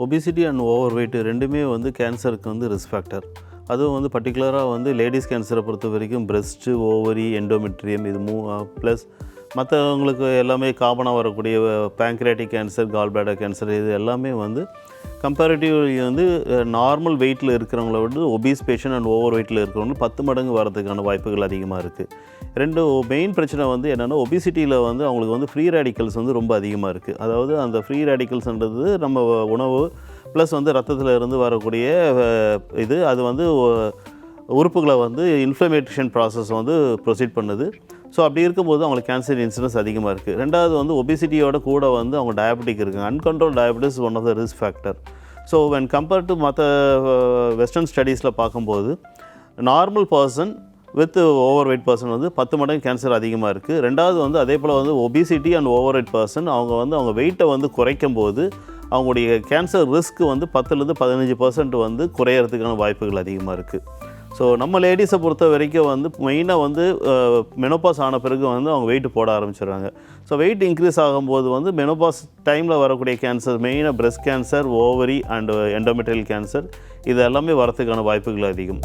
Obesity and over weight ரெண்டுமே வந்து கேன்சருக்கு வந்து ரிஸ்க் ஃபேக்டர். அதுவும் வந்து பர்டிகுலராக வந்து லேடிஸ் கேன்சரை பொறுத்த வரைக்கும் பிரெஸ்ட்டு, ஓவரி, எண்டோமெட்ரியம் இது ப்ளஸ் மற்றவங்களுக்கு எல்லாமே காமனாக வரக்கூடிய pancreatic cancer, gall bladder cancer இது எல்லாமே வந்து கம்பேரிட்டிவ்லி வந்து நார்மல் வெயிட்டில் இருக்கிறவங்கள விட ஒபீஸ் பேஷண்ட் அண்ட் ஓவர் வெயிட்டில் இருக்கிறவங்க 10 மடங்கு வரதுக்கான வாய்ப்புகள் அதிகமாக இருக்குது. ரெண்டு மெயின் பிரச்சனை வந்து என்னென்னா, ஒபிசிட்டியில் வந்து அவங்களுக்கு வந்து ஃப்ரீ ரேடிக்கல்ஸ் வந்து ரொம்ப அதிகமாக இருக்குது. அதாவது அந்த ஃப்ரீ ரேடிக்கல்ஸ்ன்றது நம்ம உணவு ப்ளஸ் வந்து ரத்தத்தில் இருந்து வரக்கூடிய இது அது வந்து உறுப்புகளை வந்து இன்ஃப்ளமேஷன் ப்ராசஸ் வந்து ப்ரொசீட் பண்ணுது. ஸோ அப்படி இருக்கும்போது அவங்களுக்கு கேன்சர் இன்சிடன்ஸ் அதிகமாக இருக்குது. ரெண்டாவது வந்து ஒபிசிட்டியோட கூட வந்து அவங்க டயபெட்டிக் இருக்குங்க. Uncontrolled diabetes one of the risk factor. So when compared to மற்ற வெஸ்டர்ன் ஸ்டடீஸில் பார்க்கும்போது normal person with overweight person வந்து 10 மடங்கு கேன்சர் அதிகமாக இருக்குது. ரெண்டாவது வந்து அதே போல் வந்து obesity and over weight person அவங்க வெயிட்டை வந்து குறைக்கும் போது அவங்களுடைய கேன்சர் ரிஸ்க் வந்து 10லேருந்து 15% வந்து குறையிறதுக்கான வாய்ப்புகள் அதிகமாக இருக்குது. ஸோ நம்ம லேடிஸை பொறுத்த வரைக்கும் வந்து மெயினாக வந்து மெனோபாஸ் ஆன பிறகு வந்து அவங்க வெயிட் போட ஆரம்பிச்சிடுறாங்க. ஸோ வெயிட் இன்க்ரீஸ் ஆகும்போது வந்து மெனோபாஸ் டைமில் வரக்கூடிய கேன்சர் மெயினாக breast cancer, ovary and endometrial cancer இது எல்லாமே வரதுக்கான வாய்ப்புகள் அதிகம்.